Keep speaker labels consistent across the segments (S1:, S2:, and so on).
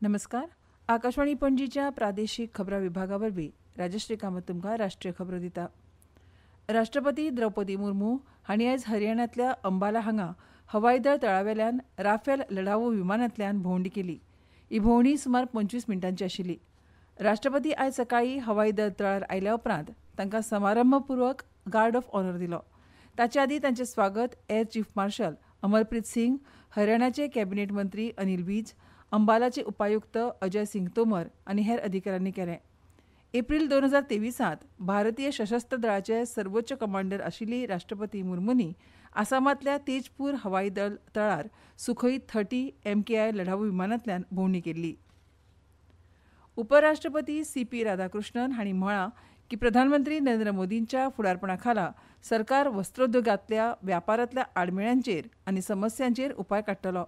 S1: नमस्कार. आकाशवाणी पणजीच्या प्रादेशीक खबरां विभागावरवीं राजश्री कामत तुमकां राष्ट्रीय खबरो दिता. राष्ट्रपती द्रौपदी मुर्मू हांणी आयज हरियाणांतल्या अंबाला हांगा हवाई दळ तळावेल्यान राफेल लढावू विमानांतल्यान भोंवडी केली. ही भोंवडी सुमार 25 मिनटांची आशिल्ली. राष्ट्रपती आयज सकाळीं हवाई दळ तळार आयल्या उपरांत तांकां समारंभपूर्वक गार्ड ऑफ ऑनर दिलो. ताचे आदीं तांचें स्वागत air chief marshal Amarpreet Singh, हरियाणाचे कॅबिनेट मंत्री अनिल विज, अंबालाचे उपायुक्त अजय सिंग तोमर आनी हेर अधिकाऱ्यांनी केलें. एप्रील 2023 भारतीय सशस्त्र दळाचे सर्वोच्च कमांडर आशिल्ली राष्ट्रपती मुर्मूनी आसामांतल्या तेजपूर हवाई दळ तळार सुखोई 30 MKI लढावू विमानांतल्यान भोंवडी केल्ली. उपराष्ट्रपती CP राधाकृष्णन हांणी म्हळां की प्रधानमंत्री नरेंद्र मोदींच्या फुडारपणा खाला सरकार वस्त्रोद्योगांतल्या व्यापारांतल्या आडमेळ्यांचेर आनी समस्यांचेर उपाय काडटलो.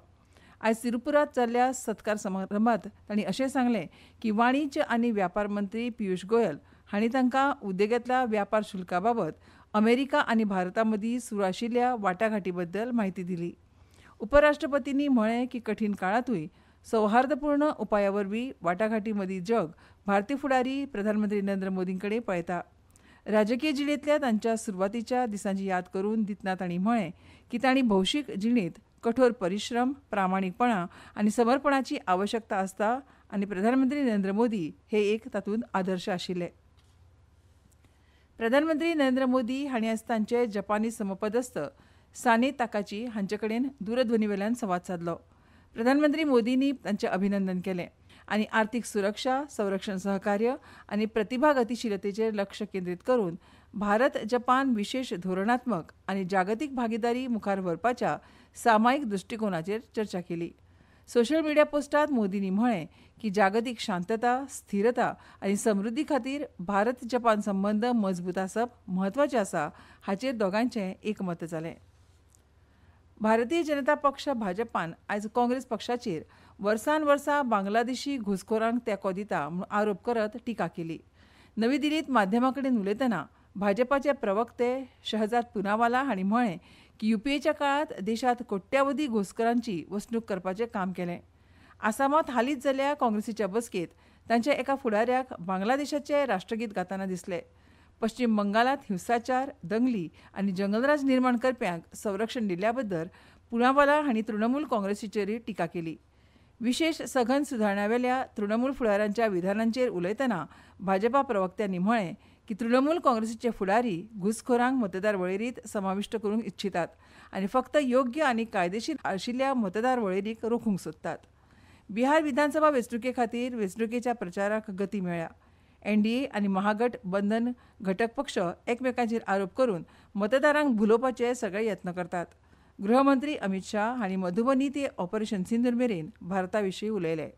S1: आयज तिरुपुरांत जाल्ल्या सत्कार समारंभांत तांणी अशें सांगलें की वाणिज्य आनी व्यापार मंत्री पियुष गोयल हांणी तांकां उद्देगांतल्या व्यापार शुल्का बाबत अमेरिका आनी भारता मदीं सुरू आशिल्ल्या वाटाघाटी बद्दल म्हायती दिली. उपराष्ट्रपतींनी म्हळें की कठीण काळांतूय सौहार्दपूर्ण उपाया वरवीं वाटाघाटी मदीं जग भारतीय फुडारी प्रधानमंत्री नरेंद्र मोदी कडेन पळयता. राजकीय जिणेंतल्या तांच्या सुरवातीच्या दिसांची याद करून दितना तांणी म्हळें की तांणी भौशीक जिणेंत कठोर परिश्रम, प्रामाणीकपणां आनी समर्पणाची आवश्यकता आसता आनी प्रधानमंत्री नरेंद्र मोदी हे एक तातूंत आदर्श आशिल्ले. प्रधानमंत्री नरेंद्र मोदी हांणी आयज तांचे जपानी समपदस्थ साने ताकाची हांचे कडेन दूरध्वनीवेल्यान संवाद सादलो. प्रधानमंत्री मोदींनी तांचें अभिनंदन केलें आनी आर्थीक सुरक्षा, संरक्षण सहकार्य आनी प्रतिभा गतीशीलतेचेर लक्ष केंद्रीत करून भारत जपान विशेष धोरणात्मक आनी जागतीक भागीदारी मुखार व्हरपाच्या सामायिक दृश्टिकोनाचेर चर्चा केली. सोशल मिडिया पोस्टांत मोदींनी म्हळें की जागतीक शांतता, स्थिरता आनी समृद्धी खातीर भारत जपान संबंद मजबूत आसप म्हत्वाचें आसा हाचेर दोगांयचें एकमत जालें. भारतीय जनता पक्ष भाजपान आयज काँग्रेस पक्षाचेर वर्सान वर्सा बांगलादेशी घुसखोरांक तेंको दिता म्हूण आरोप करत टिका केली. नवी दिल्लींत माध्यमां कडेन उलयतना भाजपाचे प्रवक्ते शहजाद पुनावाला हांणी म्हळें की UPAच्या काळांत देशांत कोट्यावधी घुसखोरांची वसणूक करपाचें काम केलें. आसामांत हालींच जाल्ल्या काँग्रेसीच्या बसकेंत तांच्या एका फुडाऱ्याक बांगलादेशाचें राष्ट्रगीत गाताना दिसलें. पश्चीम बंगालांत हिंसाचार, दंगली आनी जंगलराज निर्माण करप्यांक संरक्षण दिल्ल्या बद्दल पुनावाला हांणी तृणमूल काँग्रेसीचेरय टिका केली. विशेष सघन सुदारणावेल्या तृणमूल फुडाऱ्यांच्या विधानांचेर उलयतना भाजपा प्रवक्त्यांनी म्हळें की तृणमूल काँग्रेसीचे फुडारी घुसखोरांक मतदार वळेरींत समाविष्ट करूंक इच्छितात आनी फक्त योग्य आनी कायदेशीर आशिल्ल्या मतदार वळेरीक रोखूंक सोदतात. बिहार विधानसभा वेंचणुके खातीर वेंचणुकेच्या प्रचाराक गती मेळ्ळ्या. NDA आनी महागठ बंधन घटक पक्ष एकमेकांचेर आरोप करून मतदारांक भुलोवपाचे सगळे यत्न करतात. गृहमंत्री अमित शाह हांणी मधुबनी ते ऑपरेशन सिंदूर मेरेन भारताविशीं उलयले.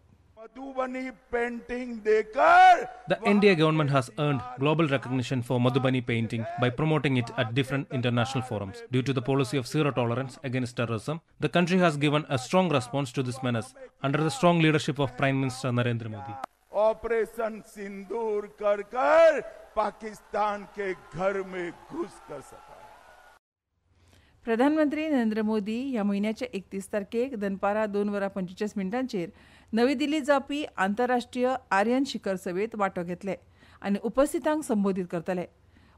S2: The India government has earned global recognition for Madhubani painting by promoting it at different international forums. Due to the policy of zero tolerance against terrorism, the country has given a strong response to this menace under the strong leadership of Prime Minister Narendra Modi.
S3: Operation Sindoor कर कर पाकिस्तान के घर में घुस कर सका.
S1: प्रधानमंत्री नरेंद्र मोदी ह्या म्हयन्याच्या 31 तारखेक दनपारां 2:45 नवी दिल्लींत जावपी आंतरराष्ट्रीय आर्यन शिखर सभेत वांटो घेतले आनी उपस्थितांक संबोधीत करतले.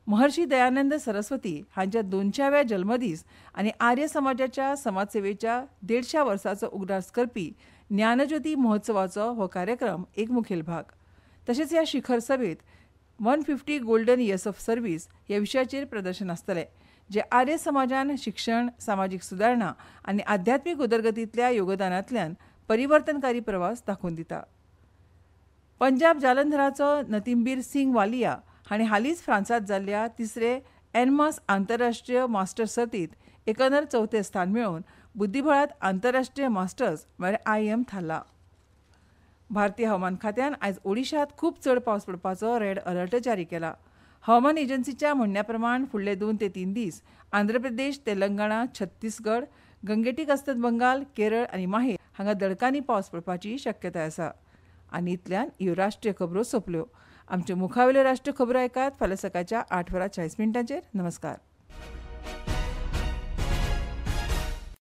S1: महर्षी दयानंद सरस्वती हांच्या 200व्या जल्मदीस आनी आर्य समाजाच्या समाजसेवेच्या 150 वर्सांचो उगडास करपी ज्ञानज्योती महोत्सवाचो हो कार्यक्रम एक मुखेल भाग. तशेंच ह्या शिखर सभेत 150 गोल्डन इयर्स ऑफ सर्व्हिस ह्या विशयाचेर प्रदर्शन आसतलें, जे आर्य समाजान शिक्षण, सामाजीक सुदारणा आनी आध्यात्मीक उदरगतींतल्या योगदानांतल्यान परिवर्तनकारी प्रवास दाखोवन दिता. पंजाब जालंधराचो नतीमबीर सिंग वालिया हांणी हालींच फ्रांसांत जाल्ल्या 3रे एनमास आंतरराष्ट्रीय मास्टर्स सर्तींत एकंदर 4थें स्थान मेळोवन बुद्धीबळांत आंतरराष्ट्रीय मास्टर्स म्हळ्यार IIM थारला. भारतीय हवामान खात्यान आयज ओडिशांत खूब चड पावस पडपाचो रेड अलर्ट जारी केला. हवामान एजन्सीच्या म्हणण्या प्रमाण फुडले 2 ते 3 दीस आंध्र प्रदेश, तेलंगणा, छत्तीसगड, गंगेटीक अस्तंत बंगाल, केरळ आनी माहे हांगा दडकांनी पावस पडपाची शक्यताय आसा. आनी इतल्यान ह्यो राष्ट्रीय खबरो सोंपल्यो. आमच्यो मुखावेल्यो राष्ट्रीय खबरो ऐकात फाल्यां सकाळच्या 8:40 नमस्कार.